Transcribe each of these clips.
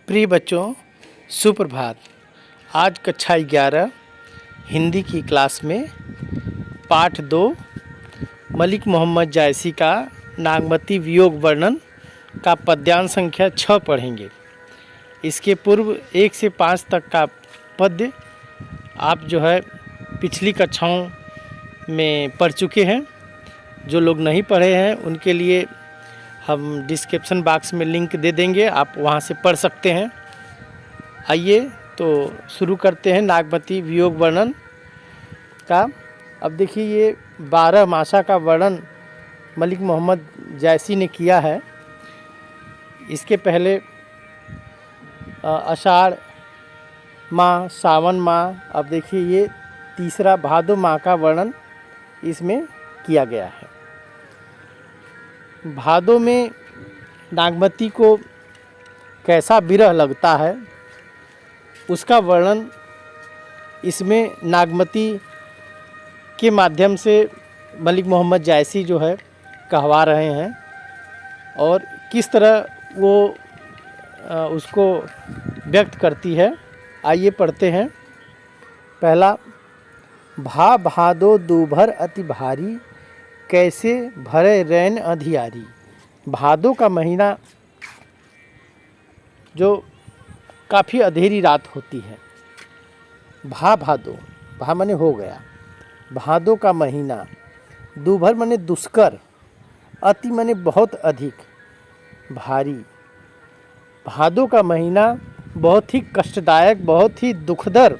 प्रिय बच्चों, सुप्रभात। आज कक्षा 11 हिंदी की क्लास में पाठ 2 मलिक मोहम्मद जायसी का नागमती वियोग वर्णन का पद्यांश संख्या 6 पढ़ेंगे। इसके पूर्व 1 से 5 तक का पद्य आप पिछली कक्षाओं में पढ़ चुके हैं। जो लोग नहीं पढ़े हैं उनके लिए हम डिस्क्रिप्शन बॉक्स में लिंक दे देंगे, आप वहां से पढ़ सकते हैं। आइए तो शुरू करते हैं नागमती वियोग वर्णन का। अब देखिए, ये 12 मासा का वर्णन मलिक मोहम्मद जायसी ने किया है। इसके पहले आषाढ़ माह, सावन माह, अब देखिए ये तीसरा भादो माह का वर्णन इसमें किया गया है। भादो में नागमती को कैसा विरह लगता है उसका वर्णन इसमें नागमती के माध्यम से मलिक मोहम्मद जायसी कहवा रहे हैं और किस तरह वो उसको व्यक्त करती है। आइए पढ़ते हैं। पहला, भादो दूभर अति भारी, कैसे भरे रैन अंधियारी। भादो का महीना जो काफ़ी अंधेरी रात होती है। भादो, भा माने हो गया, भादो का महीना, दूभर माने दुष्कर, अति माने बहुत अधिक, भारी। भादो का महीना बहुत ही कष्टदायक, बहुत ही दुखदर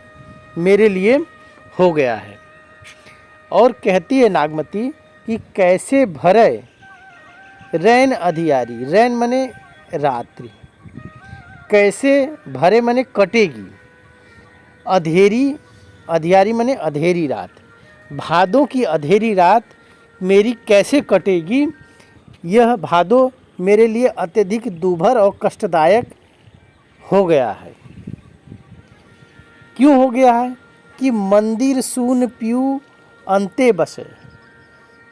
मेरे लिए हो गया है। और कहती है नागमती कि कैसे भरे रैन अंधियारी, रैन माने रात्रि, कैसे भरे माने कटेगी, अंधेरी, अंधियारी माने अंधेरी रात, भादो की अंधेरी रात मेरी कैसे कटेगी। यह भादो मेरे लिए अत्यधिक दूभर और कष्टदायक हो गया है। क्यों हो गया है? कि मंदिर सून पीऊ अंते बसे,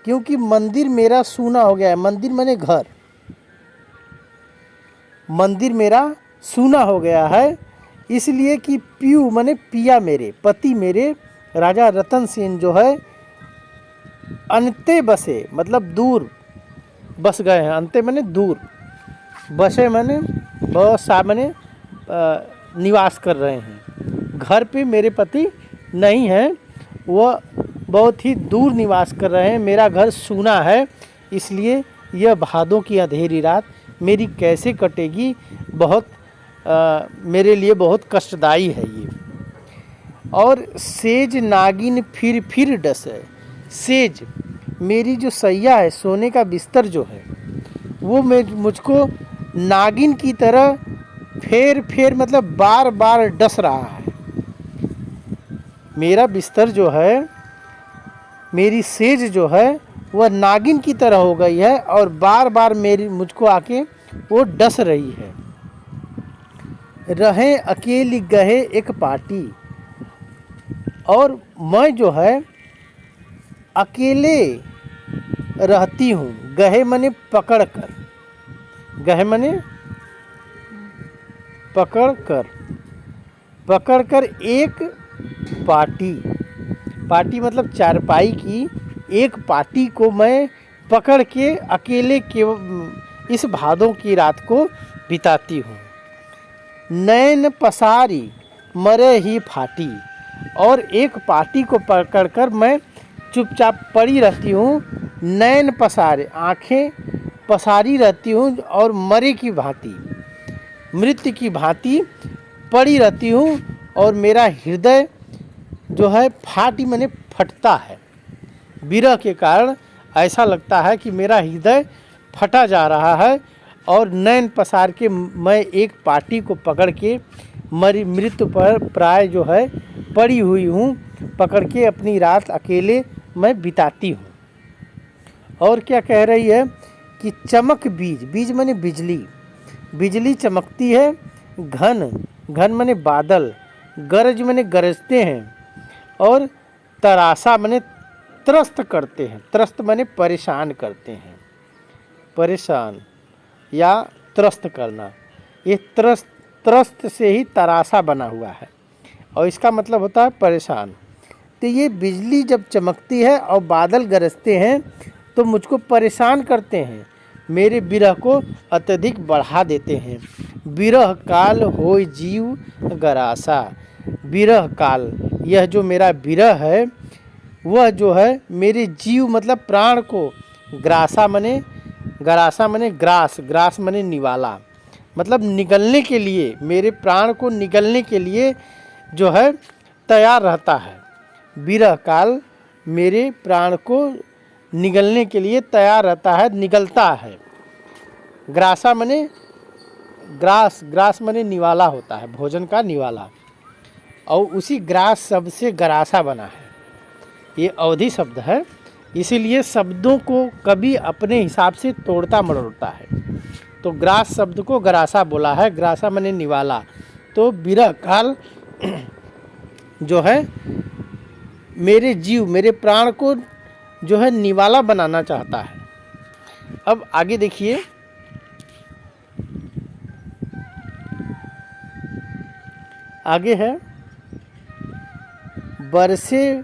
क्योंकि मंदिर मेरा सूना हो गया है। मंदिर माने घर, मंदिर मेरा सूना हो गया है इसलिए कि पीऊ माने पिया, मेरे पति, मेरे राजा रतन सेन अंते बसे मतलब दूर बस गए हैं। अंते माने दूर, बसे माने बसा माने निवास कर रहे हैं। घर पे मेरे पति नहीं हैं, वह बहुत ही दूर निवास कर रहे हैं। मेरा घर सूना है, इसलिए यह भादों की अंधेरी रात मेरी कैसे कटेगी, बहुत मेरे लिए बहुत कष्टदायी है ये। और सेज नागिन फिर डसे, सेज मेरी जो सैया है, सोने का बिस्तर जो है, वो मुझको नागिन की तरह फेर मतलब बार बार डस रहा है। मेरा बिस्तर जो है, मेरी सेज जो है, वह नागिन की तरह हो गई है और बार बार मुझको आके वो डस रही है। रहे अकेली गहे एक पाटी, और मैं जो है अकेले रहती हूँ। गहे मने पकड़ कर, गहे मने पकड़ कर एक पाटी, पाटी मतलब चारपाई की एक पाटी को मैं पकड़ के अकेले के इस भादों की रात को बिताती हूँ। नैन पसारी मरे ही फाटी, और एक पाटी को पकड़कर मैं चुपचाप पड़ी रहती हूँ। नैन पसारे, आँखें पसारी रहती हूँ और मरे की भांति, मृत्यु की भांति पड़ी रहती हूँ। और मेरा हृदय जो है फाटी माने फटता है। विरह के कारण ऐसा लगता है कि मेरा हृदय फटा जा रहा है। और नैन पसार के मैं एक पाटी को पकड़ के मृत्यु पर प्राय जो है पड़ी हुई हूँ, पकड़ के अपनी रात अकेले मैं बिताती हूँ। और क्या कह रही है कि चमक बीज, बीज माने बिजली, बिजली चमकती है। घन, घन माने बादल, गरज माने गरजते हैं। और तरासा माने त्रस्त करते हैं, त्रस्त माने परेशान करते हैं, परेशान या त्रस्त करना। ये त्रस्त त्रस्त से ही तरासा बना हुआ है, और इसका मतलब होता है परेशान। तो ये बिजली जब चमकती है और बादल गरजते हैं तो मुझको परेशान करते हैं, मेरे विरह को अत्यधिक बढ़ा देते हैं। विरह काल होय जीव गरासा। विरह काल, यह जो मेरा विरह है वह जो है मेरे जीव मतलब प्राण को, ग्रासा मने, गरासा मने ग्रास, ग्रास मने निवाला, मतलब निगलने के लिए, मेरे प्राण को निगलने के लिए जो है तैयार रहता है। विरह काल मेरे प्राण को निगलने के लिए तैयार रहता है, निगलता है। ग्रासा मने ग्रास, ग्रास मने निवाला होता है, भोजन का निवाला, और उसी ग्रास शब्द से गरासा बना है। ये अवधि शब्द है, इसीलिए शब्दों को कभी अपने हिसाब से तोड़ता मरोड़ता है। तो ग्रास शब्द को गरासा बोला है, ग्रासा मने निवाला। तो विरह काल जो है मेरे जीव, मेरे प्राण को जो है निवाला बनाना चाहता है। अब आगे देखिए, आगे है बरसे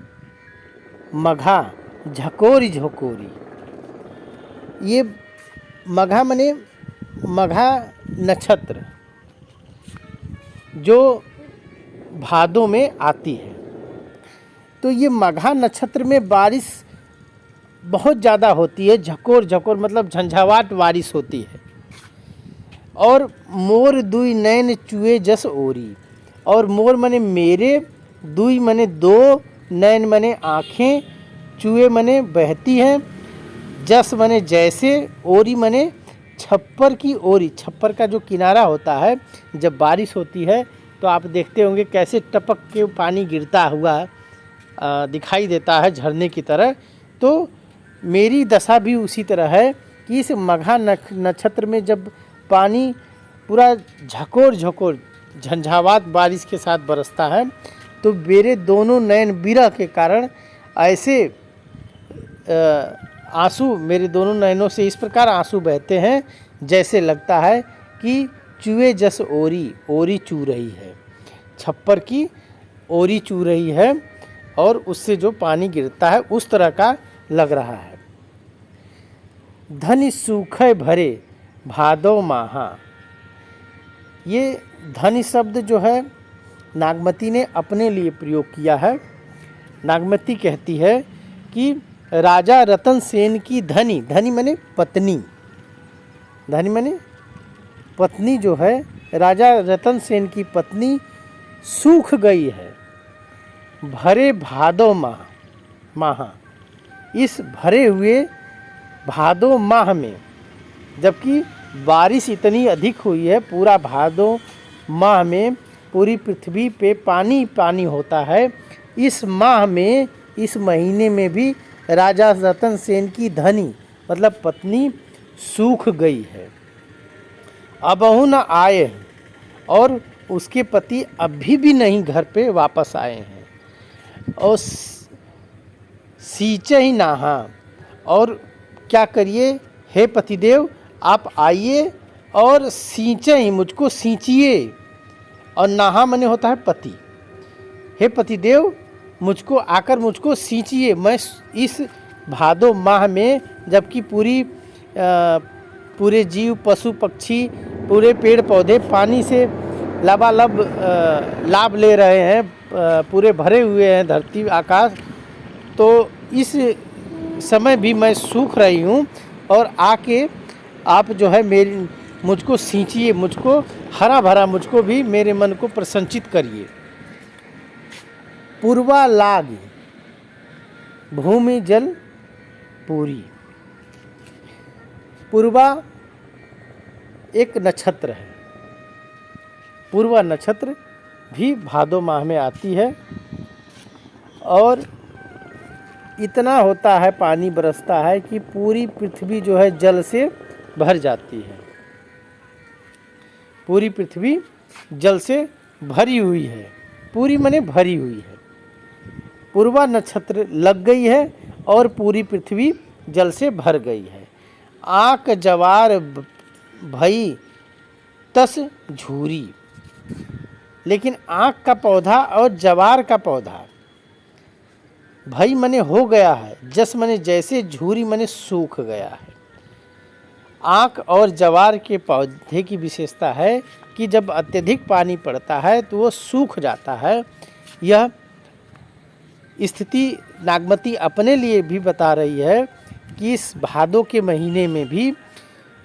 मघा झकोरी झकोरी। ये मघा मने मघा नक्षत्र जो भादों में आती है। तो ये मघा नक्षत्र में बारिश बहुत ज़्यादा होती है, झकोर झकोर मतलब झंझावाट बारिश होती है। और मोर दुई नैन चुए जस ओरी, और मोर मने मेरे, दुई मने दो, नैन मने आँखें, चुए मने बहती हैं, जस मने जैसे, ओरी मने छप्पर की ओरी। छप्पर का जो किनारा होता है, जब बारिश होती है तो आप देखते होंगे कैसे टपक के पानी गिरता हुआ दिखाई देता है झरने की तरह। तो मेरी दशा भी उसी तरह है कि इस मघा नक्षत्र में जब पानी पूरा झकोर झकोर झंझावात बारिश के साथ बरसता है तो मेरे दोनों नयन विरह के कारण ऐसे आंसू, मेरे दोनों नयनों से इस प्रकार आंसू बहते हैं जैसे लगता है कि चूहे जस ओरी, ओरी चू रही है, छप्पर की ओरी चू रही है और उससे जो पानी गिरता है उस तरह का लग रहा है। धनि सूखे भरे भादो माहा। ये धनि शब्द जो है नागमती ने अपने लिए प्रयोग किया है। नागमती कहती है कि राजा रतन सेन की धनी, धनी माने पत्नी, धनी माने पत्नी जो है राजा रतन सेन की पत्नी सूख गई है भरे भादो माह। इस भरे हुए भादो माह में, जबकि बारिश इतनी अधिक हुई है, पूरा भादो माह में पूरी पृथ्वी पे पानी पानी होता है, इस माह में, इस महीने में भी राजा रतन सेन की धनी मतलब पत्नी सूख गई है। अबहु न आए हैं, और उसके पति अभी भी नहीं घर पे वापस आए हैं। और सींचे ही नहा, और क्या करिए हे पतिदेव आप आइए और सींचे ही, मुझको सींचिए। और नहा मने होता है पति। हे पतिदेव मुझको आकर मुझको सींचिए, मैं इस भादो माह में, जबकि पूरे जीव पशु पक्षी पूरे पेड़ पौधे पानी से लबालब लाभ ले रहे हैं, पूरे भरे हुए हैं धरती आकाश, तो इस समय भी मैं सूख रही हूँ और आके आप जो है मुझको सींचिए, मुझको हरा भरा, मुझको भी मेरे मन को प्रसन्नचित करिए। पूर्वा लाग भूमि जल पूरी। पूर्वा एक नक्षत्र है, पूर्वा नक्षत्र भी भादो माह में आती है और इतना होता है, पानी बरसता है कि पूरी पृथ्वी जो है जल से भर जाती है। पूरी पृथ्वी जल से भरी हुई है, पूरी मने भरी हुई है। पूर्वा नक्षत्र लग गई है और पूरी पृथ्वी जल से भर गई है। आँख जवार भई तस झूरी। लेकिन आँख का पौधा और जवार का पौधा भई मने हो गया है, जस मने जैसे, झूरी मने सूख गया है। आँख और जवार के पौधे की विशेषता है कि जब अत्यधिक पानी पड़ता है तो वो सूख जाता है। यह स्थिति नागमती अपने लिए भी बता रही है कि इस भादों के महीने में भी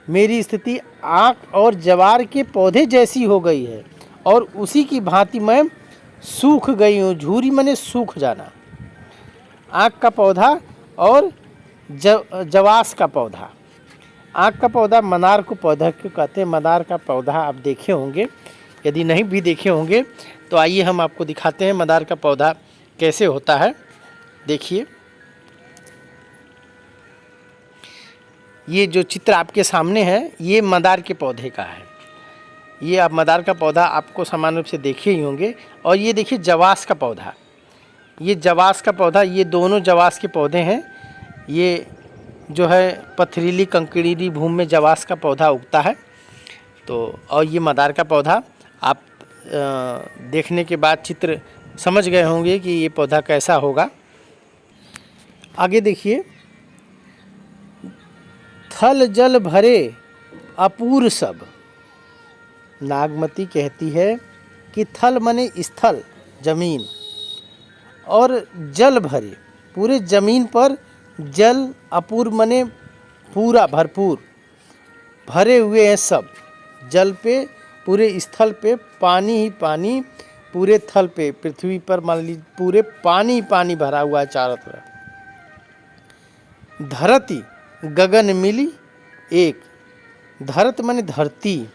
मेरी स्थिति आँख और जवार के पौधे जैसी हो गई है और उसी की भांति मैं सूख गई हूँ। झूरी मने सूख जाना। आँख का पौधा और जवास का पौधा। आँख का पौधा मनार को पौधा क्यों कहते हैं? मनार का पौधा आप देखे होंगे, यदि नहीं भी देखे होंगे तो आइए हम आपको दिखाते हैं मदार का पौधा कैसे होता है। देखिए, ये जो चित्र आपके सामने है ये मदार के पौधे का है। ये आप मदार का पौधा आपको सामान्य रूप से देखे ही होंगे। और ये देखिए जवास का पौधा, ये जवास का पौधा, ये दोनों जवास के पौधे हैं। ये जो है पथरीली कंकरीली भूमि में जवास का पौधा उगता है। तो और ये मदार का पौधा आप देखने के बाद चित्र समझ गए होंगे कि ये पौधा कैसा होगा। आगे देखिए, थल जल भरे अपूर सब। नागमती कहती है कि थल मने स्थल, जमीन, और जल भरे, पूरे जमीन पर जल, अपूर मने पूरा, भरपूर, भरे हुए हैं सब। जल पे, पूरे स्थल पे पानी ही पानी, पूरे थल पे, पृथ्वी पर मान लीजिए पूरे पानी पानी भरा हुआ है चारों तरफ। धरती गगन मिली एक। धरत मने धरती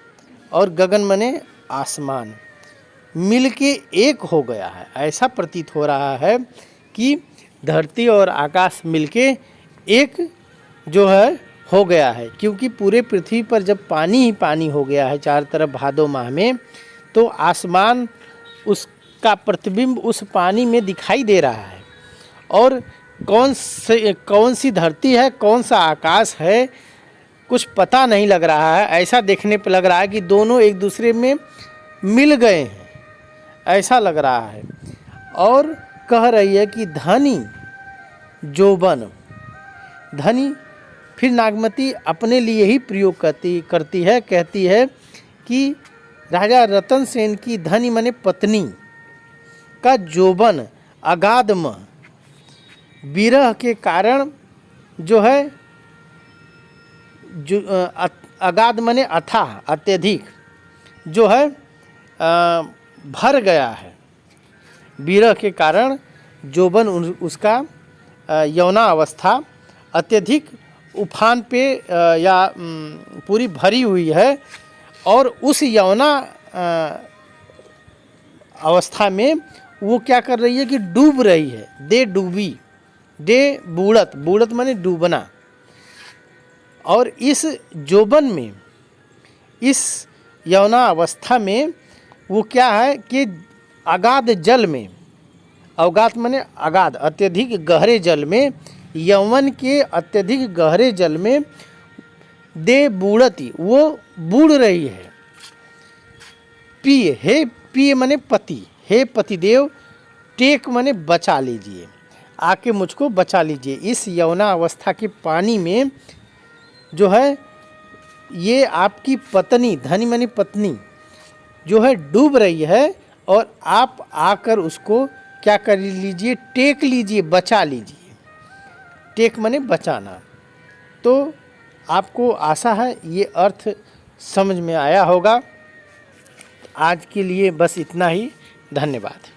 और गगन मने आसमान, मिल के एक हो गया है। ऐसा प्रतीत हो रहा है कि धरती और आकाश मिलके एक जो है हो गया है, क्योंकि पूरे पृथ्वी पर जब पानी ही पानी हो गया है चारों तरफ भादों माह में, तो आसमान उसका प्रतिबिंब उस पानी में दिखाई दे रहा है। और कौन सी धरती है, कौन सा आकाश है, कुछ पता नहीं लग रहा है। ऐसा देखने पर लग रहा है कि दोनों एक दूसरे में मिल गए हैं, ऐसा लग रहा है। और कह रही है कि धनी जोबन। धनी, फिर नागमती अपने लिए ही प्रयोग करती है, कहती है कि राजा रतन सेन की धनी मने पत्नी का जोबन अगाध में विरह के कारण जो है, जो अगाध मने अथाह, अत्यधिक, जो है भर गया है। विरह के कारण जोबन उसका यौना अवस्था अत्यधिक उफान पे या पूरी भरी हुई है। और उस यौना अवस्था में वो क्या कर रही है कि डूब रही है। दे डूबी, दे बूढ़त, बूढ़त माने डूबना। और इस जोबन में, इस यौना अवस्था में वो क्या है कि अगाध जल में, अवगात माने अगाध, अत्यधिक गहरे जल में, यौवन के अत्यधिक गहरे जल में दे बूढ़ती, वो बूढ़ रही है। पिए, हे पिए माने पति, हे पतिदेव, टेक माने बचा लीजिए, आके मुझको बचा लीजिए। इस यौना अवस्था के पानी में जो है ये आपकी पत्नी, धनी माने पत्नी, जो है डूब रही है। और आप आकर उसको क्या कर लीजिए, टेक लीजिए, बचा लीजिए। टेक माने बचाना। तो आपको आशा है ये अर्थ समझ में आया होगा। आज के लिए बस इतना ही। धन्यवाद।